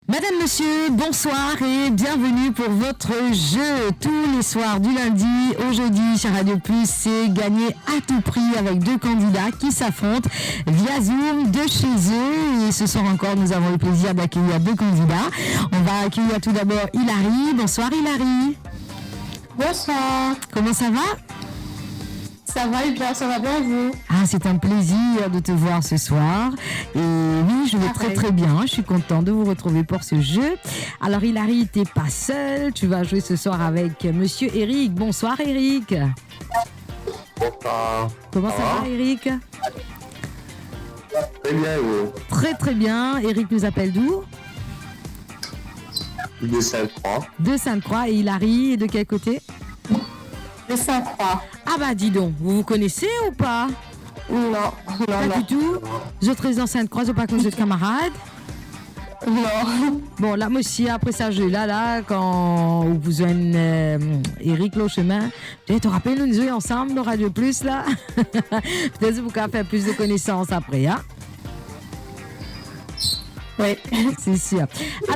Madame, monsieur, bonsoir et bienvenue pour votre jeu tous les soirs du lundi au jeudi sur Radio Plus. C'est gagné à tout prix avec deux candidats qui s'affrontent via Zoom de chez eux. Et ce soir encore, nous avons le plaisir d'accueillir deux candidats. On va accueillir tout d'abord Hilary. Bonsoir Hilary. Bonsoir. Comment ça va ? Ça va bien vous? Ah, c'est un plaisir de te voir ce soir. Et oui, je vais très très bien. Je suis contente de vous retrouver pour ce jeu. Alors Hilary, t'es pas seule. Tu vas jouer ce soir avec Monsieur Eric. Bonsoir Eric. Bonsoir. Comment ça va Eric? Très bien, vous? Très très bien. Eric nous appelle d'où? De Sainte-Croix. De Sainte-Croix. Et Hilary est de quel côté? De Sainte-Croix. Ah bah dis donc, vous vous connaissez ou pas? Non. Pas du tout. Vous êtes résident Sainte-Croix, vous n'êtes pas comme vous êtes camarades? Non. Bon, là, moi aussi, après ça, je là, quand vous avez Eric, là, au chemin, tu te rappelles, nous jouons ensemble, dans Radio Plus, là? Peut-être que vous pouvez faire plus de connaissances après, hein? Oui. C'est sûr.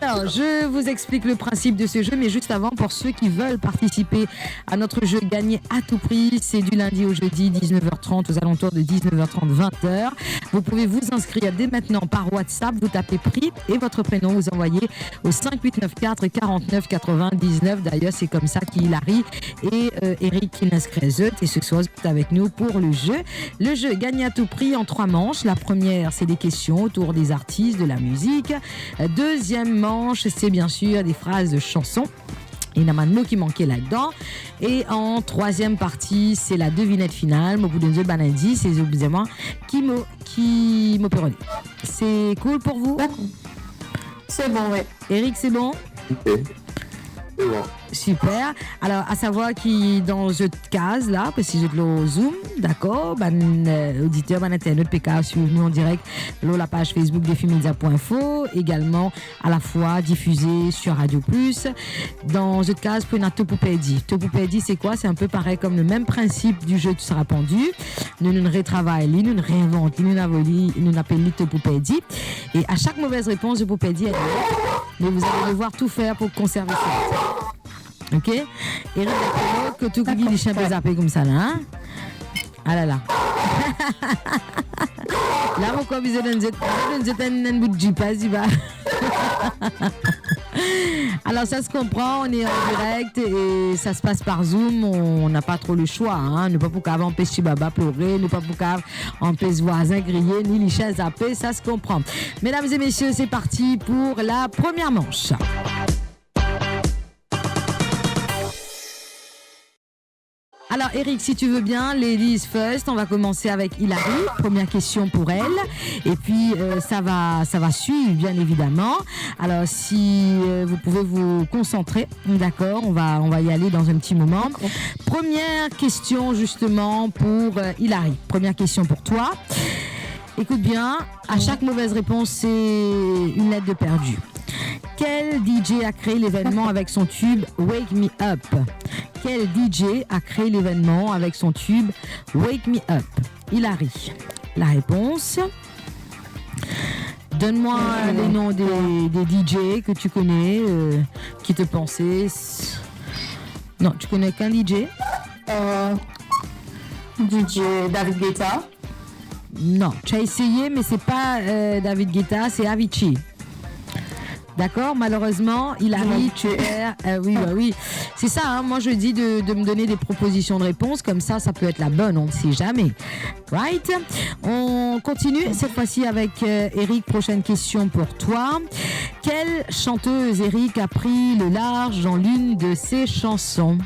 Alors, je vous explique le principe de ce jeu, mais juste avant, pour ceux qui veulent participer à notre jeu gagné à tout prix, c'est du lundi au jeudi, 19h30, aux alentours de 19h30, 20h. Vous pouvez vous inscrire dès maintenant par WhatsApp, vous tapez prix et votre prénom, vous envoyez au 5894 49 99. D'ailleurs, c'est comme ça qu'Hilary et Eric qui l'inscrivent et ce soir, vous êtes avec nous pour le jeu. Le jeu gagné à tout prix en 3 manches. La première, c'est des questions autour des artistes, de la musique. Deuxième manche, c'est bien sûr des phrases de chansons. Il y a un mot qui manquait là-dedans. Et en troisième partie, c'est la devinette finale. Au bout d'un jeu, banandi, c'est évidemment qui m'opéronne. C'est cool pour vous? C'est bon, oui. Eric, c'est bon? Ok. C'est bon. Super. Alors, à savoir qui dans cette case là, parce que j'ai de l'eau Zoom, d'accord, auditeur, internaute, PK, suivez-nous en direct, la page Facebook defimedia.info, également à la fois diffusée sur Radio Plus. Dans cette case, pour une Topoupédie. Topoupédie, c'est quoi? C'est un peu pareil comme le même principe du jeu, tu seras pendu. Nous ne retravaillons, nous ne réinventons, nous n'appelons Topoupédie. Et à chaque mauvaise réponse, Topoupédie est mais vous allez devoir tout faire pour conserver ça. Ok? Eric, d'accord, que tout qui dit chien peut zapper comme ça là, hein? Ah là là. Là, pourquoi vous êtes un bout de jipas, il va. Alors, ça se comprend, on est en direct et ça se passe par Zoom, on n'a pas trop le choix, hein? Ne pas pour qu'avant empêcher Baba pleurer, ne pas pour qu'avant empêcher voisin griller, ni les chats zapper, ça se comprend. Mesdames et messieurs, c'est parti pour la première manche. Alors Eric, si tu veux bien, ladies first, on va commencer avec Hilary. Première question pour elle. Et puis ça va suivre bien évidemment. Alors si vous pouvez vous concentrer, d'accord, on va y aller dans un petit moment. Première question justement pour Hilary. Première question pour toi. Écoute bien, à chaque mauvaise réponse, c'est une lettre de perdu. Quel DJ a créé l'événement avec son tube Wake Me Up? Quel DJ a créé l'événement avec son tube Wake Me Up? Hilary. La réponse. Donne-moi les noms des DJ que tu connais, qui te pensaient. Non, tu connais qu'un DJ? DJ David Guetta. Non, tu as essayé, mais c'est pas David Guetta, c'est Avicii. D'accord, malheureusement, Hilary, tu perds. Oui. C'est ça, hein, moi je dis de me donner des propositions de réponse, comme ça peut être la bonne, on ne sait jamais. Right? On continue, cette fois-ci avec Eric, prochaine question pour toi. Quelle chanteuse, Eric, a pris le large dans l'une de ses chansons?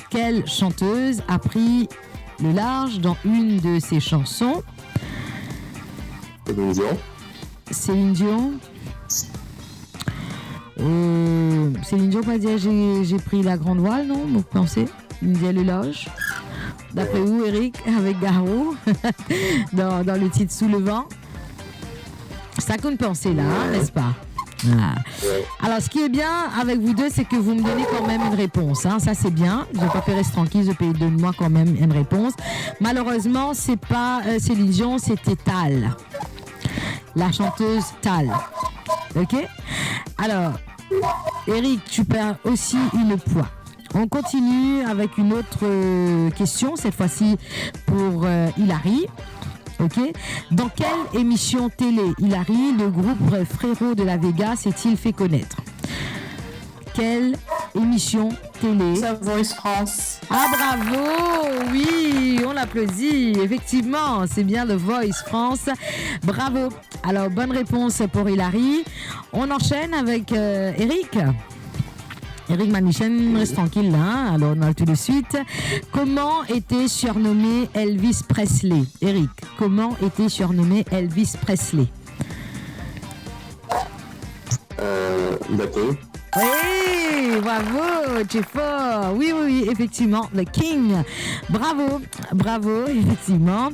Quelle chanteuse a pris le large dans une de ses chansons? Céline Dion. Céline Dion. Céline Dion va dire j'ai pris la grande voile, non? Vous pensez? Une le loge. D'après vous, Eric, avec Garou, dans le titre Sous le vent. Ça qu'on pensait là, hein, n'est-ce pas? Ah. Alors, ce qui est bien avec vous deux, c'est que vous me donnez quand même une réponse. Hein. Ça, c'est bien. Je ne vais pas faire rester tranquille. Je peux donner-moi quand même une réponse. Malheureusement, c'est pas Céline Dion, c'était Tal. La chanteuse Tal. OK? Alors, Eric, tu perds aussi une poids. On continue avec une autre question, cette fois-ci pour Hilary. Ok. Dans quelle émission télé, Hilary, le groupe Frérot de la Vega s'est-il fait connaître? Quelle émission télé? The Voice France. Ah bravo, oui, on l'applaudit, effectivement, c'est bien The Voice France, bravo. Alors, bonne réponse pour Hilary. On enchaîne avec Eric. Eric Manichen, reste tranquille là, hein? Alors on a tout de suite. Comment était surnommé Elvis Presley? Eric, comment était surnommé Elvis Presley? The King. Oui, bravo, tu es fort. Oui, oui, oui, effectivement, The King. Bravo, bravo, effectivement.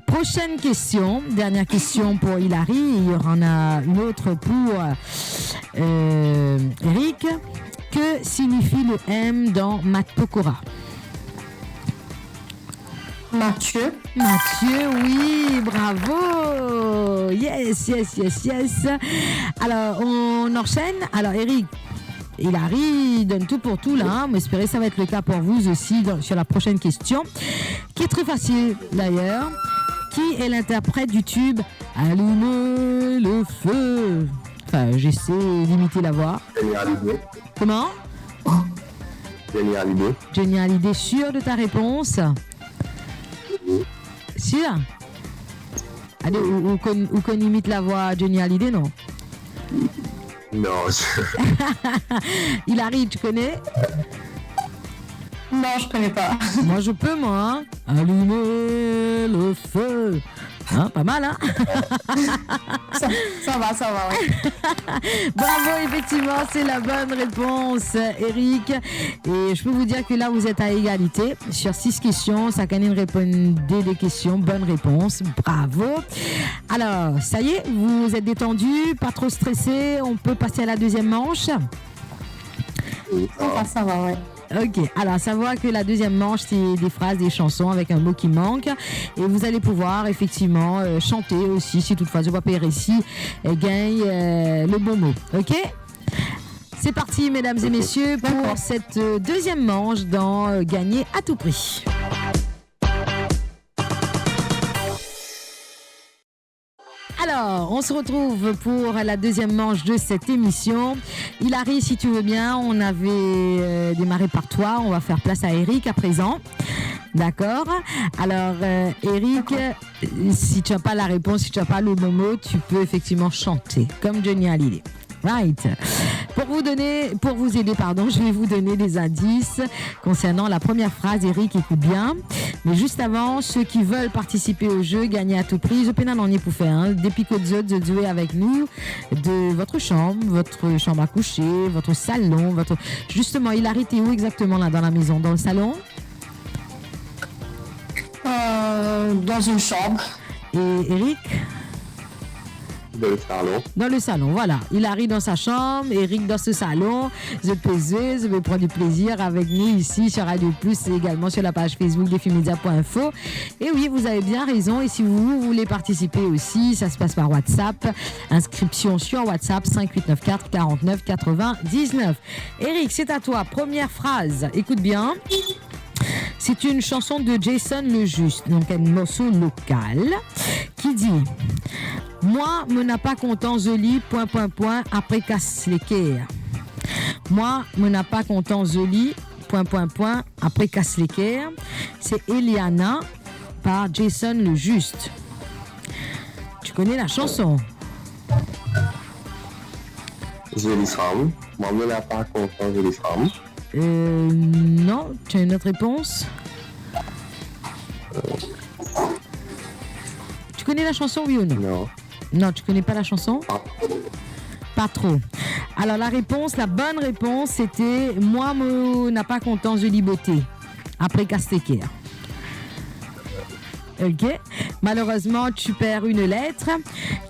Prochaine question, dernière question pour Hilary. Il y en a une autre pour Eric. Que signifie le M dans Mat Pokora? Mathieu. Mathieu, oui, bravo. Yes, yes, yes, yes. Alors, on enchaîne. Alors, Eric, Hilary donne tout pour tout là, hein. Mais espérez ça va être le cas pour vous aussi sur la prochaine question, qui est très facile d'ailleurs. Qui est l'interprète du tube Allumez le feu? Enfin, j'essaie d'imiter la voix. Johnny Hallyday. Comment? Johnny Hallyday. Johnny Hallyday, sûr de ta réponse? Sûr? Allez, ou qu'on imite la voix Johnny Hallyday, non? Non. Hilary, tu connais? Non, je connais pas. Moi, je peux, moi. Hein? Allumer le feu. Hein, pas mal, hein? Ça va, ouais. Bravo, effectivement, c'est la bonne réponse, Eric. Et je peux vous dire que là, vous êtes à égalité. Sur 6 questions, Sakanine répondait des questions. Bonne réponse. Bravo. Alors, ça y est, vous êtes détendu, pas trop stressé. On peut passer à la deuxième manche. Ça va, ouais. Ok, alors à savoir que la deuxième manche, c'est des phrases, des chansons avec un mot qui manque. Et vous allez pouvoir effectivement chanter aussi, si toutefois je vois PRSI gagne le bon mot. Ok? C'est parti, mesdames et messieurs, pour cette deuxième manche dans Gagner à tout prix. Alors, on se retrouve pour la deuxième manche de cette émission. Hilary, si tu veux bien, on avait démarré par toi. On va faire place à Eric à présent. D'accord. Alors, Eric, si tu n'as pas la réponse, si tu n'as pas le bon mot, tu peux effectivement chanter, comme Johnny Hallyday. Right. Pour vous aider, je vais vous donner des indices concernant la première phrase. Eric, écoute bien. Mais juste avant, ceux qui veulent participer au jeu, gagner à tout prix, je peux n'en y pour faire. Hein. Des picots de jouer avec nous de votre chambre à coucher, votre salon, Justement, Hilary, t'es où exactement là dans la maison? Dans le salon? Dans une chambre. Et Eric? Dans le salon. Dans le salon, voilà. Hilary dans sa chambre, Eric dans ce salon. Je vais prendre du plaisir avec nous ici sur Radio Plus et également sur la page Facebook defimedia.info. Et oui, vous avez bien raison. Et si vous voulez participer aussi, ça se passe par WhatsApp. Inscription sur WhatsApp 5894 49 99. Eric, c'est à toi. Première phrase. Écoute bien. C'est une chanson de Jason Le Juste, donc un morceau local, qui dit « Moi, me n'a pas content joli, ... après casse l'équerre. Moi, me n'a pas content joli, ... après casse l'équerre. » C'est Eliana par Jason Le Juste. Tu connais la chanson? Jolie femme. Moi, me n'a pas content, jolie femme. Non, tu as une autre réponse? Tu connais la chanson, oui ou non? Non. Non, tu connais pas la chanson? Pas trop. Alors la bonne réponse, c'était « Moi, me n'a pas content, jolie beauté » après Castequer. Ok. Malheureusement, tu perds une lettre.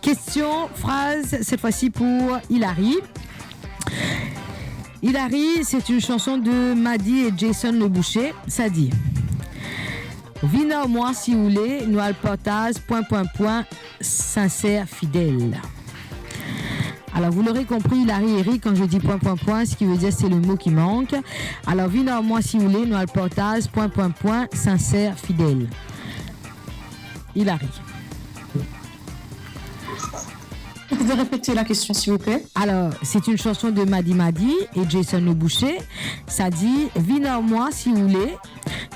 Question, phrase, cette fois-ci pour Hilary. Hilary, c'est une chanson de Maddy et Jason Le Boucher. Ça dit « Vina au moins si vous voulez, nous al portage, ... sincère, fidèle. » Alors, vous l'aurez compris, Hilary et Eric, quand je dis point, point, point, ce qui veut dire c'est le mot qui manque. Alors, moi si vous voulez, Noël Portage, point, point, point, sincère, fidèle. Hilary. Vous pouvez répéter la question, s'il vous plaît? Alors, c'est une chanson de Madi Madi et Jason Le Boucher. Ça dit, moi si vous voulez,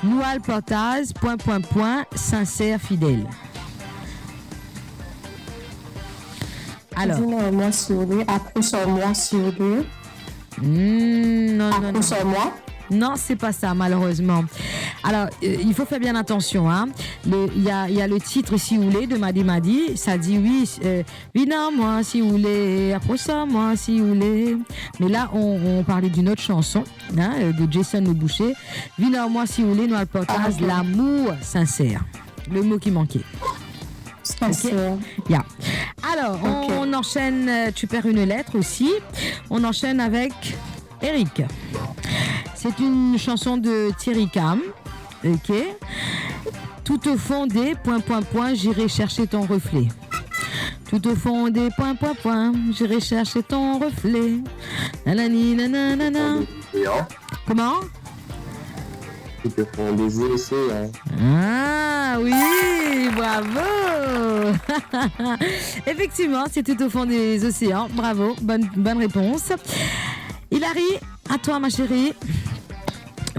Noël Portage, point, point, point, sincère, fidèle. Alors. Moi si vous voulez, après sur moi si vous voulez. Non, non, non. Sur moi. Non, c'est pas ça, malheureusement. Alors, il faut faire bien attention. Hein. Il y a le titre, si vous voulez, de Madi Madi. Ça dit, oui, moi, si vous voulez. Après ça, moi, si vous voulez. Mais là, on parlait d'une autre chanson, hein, de Jason Le Boucher. Moi, si vous voulez, Noël Portage, okay. L'amour sincère. Le mot qui manquait. Sincère. Okay. Yeah. Alors, okay. On enchaîne. Tu perds une lettre aussi. On enchaîne avec Eric. C'est une chanson de Thierry Cam. Ok. Tout au fond des point, point, point, j'irai chercher ton reflet. Tout au fond des point, point, point, j'irai chercher ton reflet. Nanani, nanana. Comment? Tout au fond des océans. Ah oui, bravo. Effectivement, c'est tout au fond des océans. Bravo, bonne réponse. Hilary, à toi ma chérie.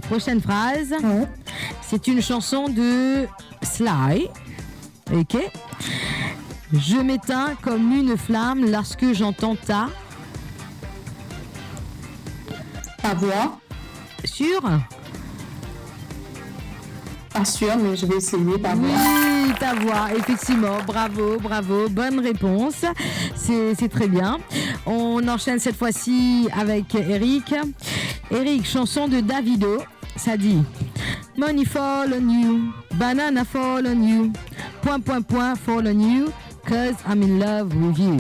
Prochaine phrase. Ouais. C'est une chanson de Sly. Ok. Je m'éteins comme une flamme lorsque j'entends ta voix. Sûr? Pas sûr, mais je vais essayer ta voix. Oui, ta voix, effectivement. Bravo, bravo. Bonne réponse. C'est très bien. On enchaîne cette fois-ci avec Eric. Eric, chanson de Davido. Ça dit Money fall on you, banana fall on you, point, point, point, fall on you, cause I'm in love with you.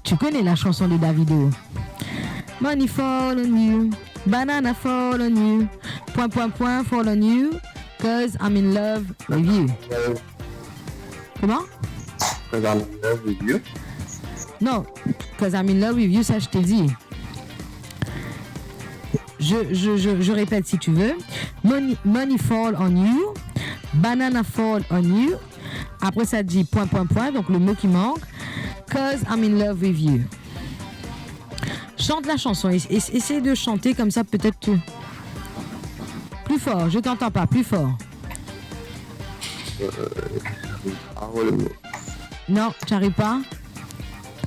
Tu connais la chanson de Davido? Money fall on you, banana fall on you, point, point, point, fall on you, cause I'm in love with you. Comment? Cause I'm in love with you. Non, cause I'm in love with you, ça je t'ai dit. Je répète si tu veux. Money fall on you, banana fall on you. Après ça dit point, point, point, donc le mot qui manque. Cause I'm in love with you. Chante la chanson. Essaye de chanter comme ça peut-être. Plus fort, je t'entends pas, plus fort. Non, tu n'arrives pas?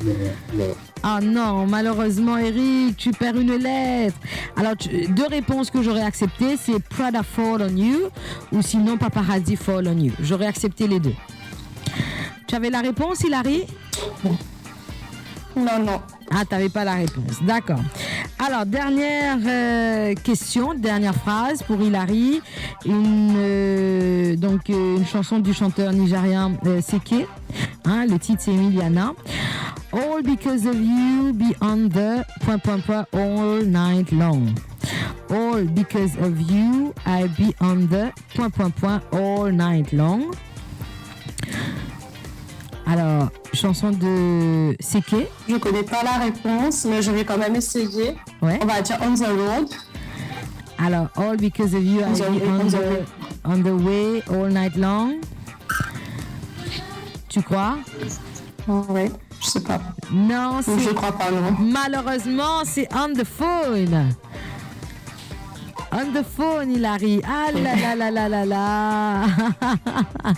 Non. Ah non, malheureusement, Eric, tu perds une lettre. Alors, deux réponses que j'aurais acceptées, c'est Prada Fall on You ou sinon Paparazzi Fall on You. J'aurais accepté les deux. Tu avais la réponse, Hilary? Non, non. Ah, tu n'avais pas la réponse. D'accord. Alors, dernière question, dernière phrase pour Hilary. Une chanson du chanteur nigérien Seke. Hein, le titre, c'est Emiliana. All because of you, be on the point, point, point, all night long. All because of you, I be on the point, point, point, all night long. Alors, chanson de Seke. Je connais pas la réponse, mais je vais quand même essayer. Ouais. On va dire On the Road. Alors, all because of you, I be on the way, all night long. Tu crois? Oui, je sais pas. Non, c'est... Je crois pas, non. Malheureusement, c'est On the Phone. On the phone, Hilary. Ah là là là là là là.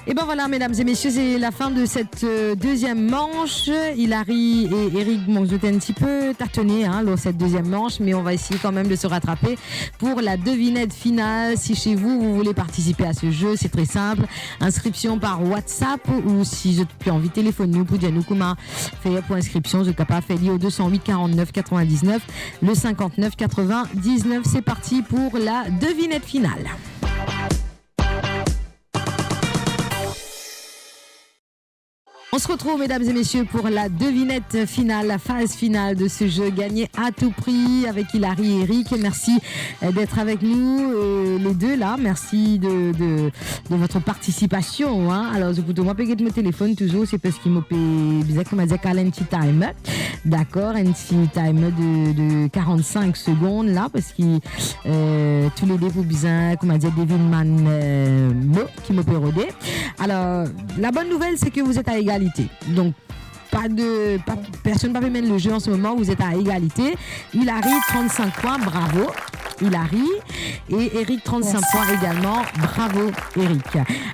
Et ben voilà, mesdames et messieurs, c'est la fin de cette deuxième manche. Hilary et Eric m'ont jeté un petit peu tâtonné dans cette deuxième manche, mais on va essayer quand même de se rattraper pour la devinette finale. Si chez vous, vous voulez participer à ce jeu, c'est très simple. Inscription par WhatsApp ou si je peux envie téléphone nous pour dire nous comment faire pour inscription, je capable faire au 208 49 99 le 59 99. C'est parti pour la devinette finale. On se retrouve, mesdames et messieurs, pour la devinette finale, la phase finale de ce jeu gagné à tout prix avec Hilary et Eric. Merci d'être avec nous, les deux là. Merci de votre participation. Hein. Alors, écoutez, moi, je mon téléphone toujours, c'est parce qu'il m'a bizarre comme dit un petit time. D'accord, un petit time de 45 secondes là, parce que tous les deux, vous bizarre, comme dit David Man qui me pérodé. Alors, la bonne nouvelle, c'est que vous êtes à égalité. Donc, personne ne va mettre le jeu en ce moment, vous êtes à égalité. Hilary, 35 points, bravo Hilary. Et Eric, 35 points également, bravo Eric.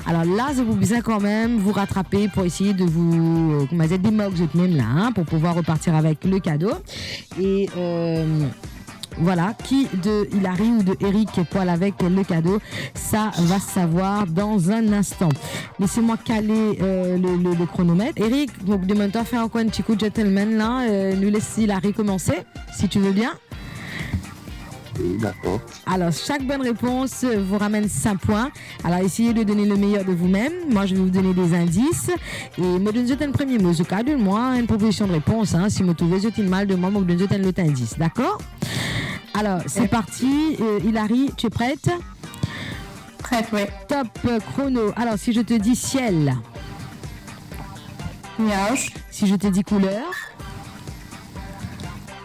Alors là, je vous besoin quand même vous rattraper pour essayer de vous, comment dire, démoguer même là, hein, pour pouvoir repartir avec le cadeau. Et voilà, qui de Hilary ou de Eric poil avec le cadeau, ça va se savoir dans un instant. Laissez-moi caler le chronomètre. Eric, donc demande-toi faire encore un petit coup de gentleman là. Nous laisse Hilary commencer, si tu veux bien. Oui, d'accord. Alors, chaque bonne réponse vous ramène 5 points. Alors, essayez de donner le meilleur de vous-même. Moi, je vais vous donner des indices. Et me donne un premier mot. Je cadre moi une proposition de réponse. Hein. Si vous trouvez mal de moi, je vous donne l'autre indice. D'accord? Alors, c'est parti. Hilary, tu es prête? Prête, oui. Top chrono. Alors, si je te dis ciel. Nuage. Si je te dis couleur.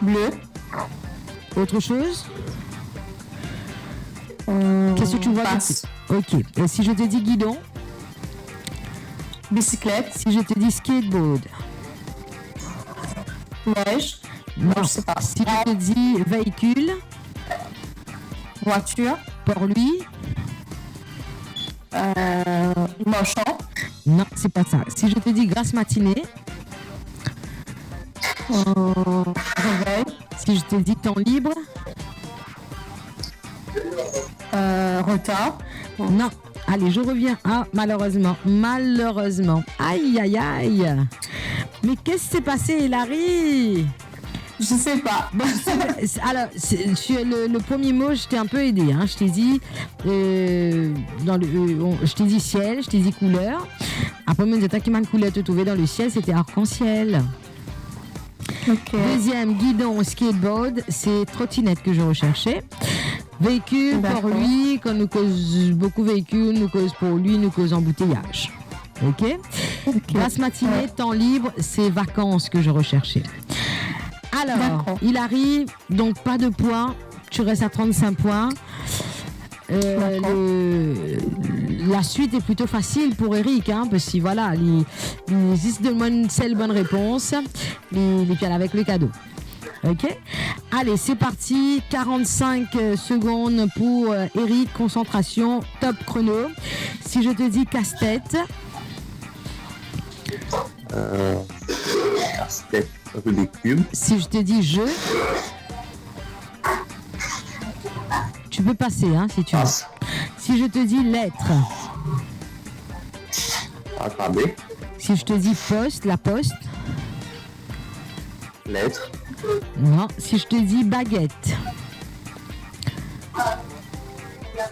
Bleu. Autre chose? Qu'est-ce que tu vois? Passe. Ok. Et si je te dis guidon? Bicyclette. Si je te dis skateboard? Neige. Non. Je sais pas. Si je te dis véhicule? Voiture. Port-lui? Marchand. Non, c'est pas ça. Si je te dis grasse matinée? Réveil. Si je te dis temps libre? Retard. Non. Allez, je reviens. Ah, malheureusement. Aïe, aïe, aïe. Mais qu'est-ce qui s'est passé, Hilary? Je sais pas. Alors, sur le premier mot, je t'ai un peu aidé. Hein. Je t'ai dit, je t'ai dit ciel, je t'ai dit couleur. Après, même qui m'a une couleur te trouver dans le ciel, c'était arc-en-ciel. Ok. Deuxième, guidon, skateboard, c'est trottinette que je recherchais. Véhicule, pour lui, quand nous cause beaucoup de véhicules, nous cause pour lui, nous cause embouteillage. Ok. Grasse matinée, temps libre, c'est vacances que je recherchais. Alors, Hilary, donc pas de points, tu restes à 35 points. La suite est plutôt facile pour Eric, hein, parce que voilà, il existe de une seule bonne réponse, il est avec le cadeau. Ok. Allez, c'est parti. 45 secondes pour Eric. Concentration. Top chrono. Si je te dis casse-tête. Casse-tête, un peu des cubes. Si je te dis jeu. Tu peux passer, hein, si tu veux. Si je te dis lettre. Alphabet. Si je te dis poste, la poste. Lettre. Non. Si je te dis baguette.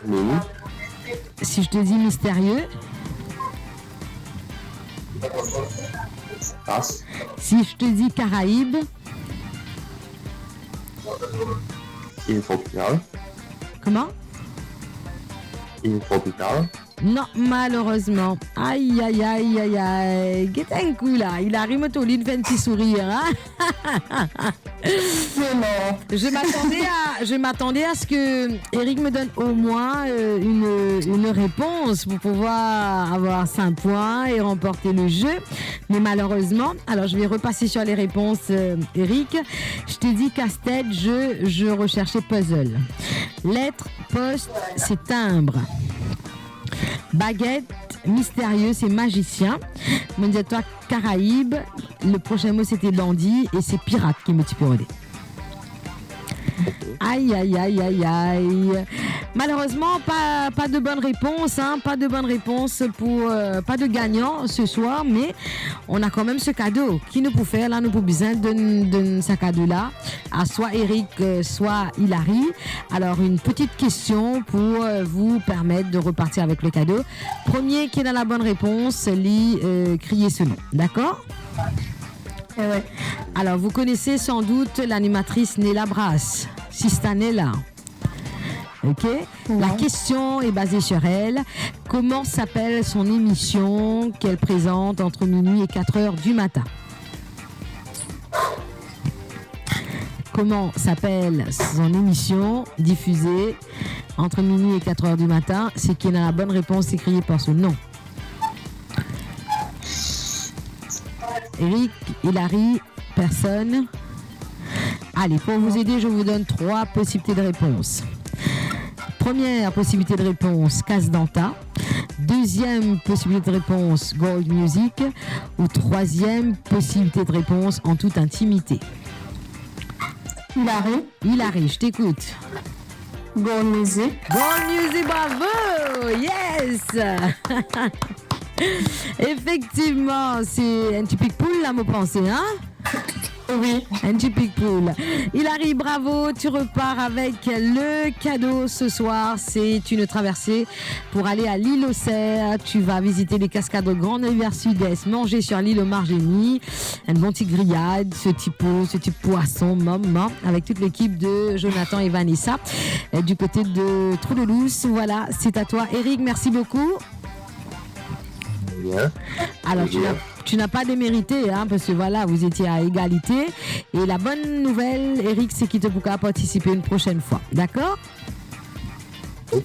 Mine. Si je te dis mystérieux. Passe. Si je te dis Caraïbes. Île tropicale. Comment? Île tropicale. Non, malheureusement. Aïe, aïe, aïe, aïe, aïe. Guette un coup là. Il arrive au lit de faire un petit sourire. Hein? Je m'attendais à ce que Eric me donne au moins une réponse pour pouvoir avoir 5 points et remporter le jeu. Mais malheureusement, alors je vais repasser sur les réponses, Eric. Je t'ai dit casse-tête, je recherchais puzzle. Lettre, poste, c'est timbre. Baguette, mystérieux, c'est magicien. Me dis-toi Caraïbes. Le prochain mot c'était bandit et c'est pirate qui me type rodé. Aïe, aïe, aïe, aïe, aïe. Malheureusement, pas de bonne réponse, hein, pas de bonne réponse pour pas de gagnant ce soir, mais on a quand même ce cadeau qui nous peut faire là, nous peut besoin de ce cadeau là à soit Eric, soit Hilary. Alors une petite question pour vous permettre de repartir avec le cadeau. Premier qui est dans la bonne réponse, criez ce nom, d'accord? Ouais. Alors vous connaissez sans doute l'animatrice Nella Brass, Sista Nella. Ok. La question est basée sur elle. Comment s'appelle son émission qu'elle présente entre minuit et 4 heures du matin? Comment s'appelle son émission diffusée entre minuit et 4 heures du matin? C'est qui a la bonne réponse écrite par son nom. Eric, Hilary, personne. Allez, pour vous aider, je vous donne 3 possibilités de réponse. Première possibilité de réponse, Casdanta. Deuxième possibilité de réponse, Gold Music. Ou troisième possibilité de réponse, En toute intimité. Hilary, je t'écoute. Gold Music. Gold Music, bravo! Yes! Effectivement, c'est un typique poule, là, me pensez, hein? Oui. Un typique poule. Hilary, bravo, tu repars avec le cadeau ce soir. C'est une traversée pour aller à l'île aux Cerfs. Tu vas visiter les cascades de Grande Rivière Sud-Est, manger sur l'île au Margénie, un bon petit grillade, ce petit poisson, avec toute l'équipe de Jonathan et Vanessa du côté de Trou-de-Lousse. Voilà, c'est à toi. Eric, merci beaucoup. Bien. Alors, tu n'as pas démérité, hein, parce que voilà, vous étiez à égalité. Et la bonne nouvelle, Eric, c'est qu'il te pourra participer une prochaine fois. D'accord? Ok.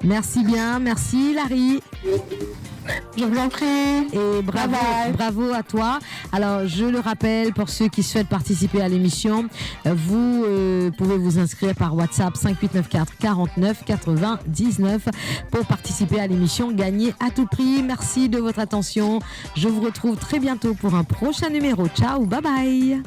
Merci bien, merci Hilary. Je vous en prie. Et bravo, Bye bye. bravo à toi. Alors, je le rappelle, pour ceux qui souhaitent participer à l'émission, vous pouvez vous inscrire par WhatsApp 5894 49 99 pour participer à l'émission Gagner à tout prix. Merci de votre attention. Je vous retrouve très bientôt pour un prochain numéro. Ciao, bye bye.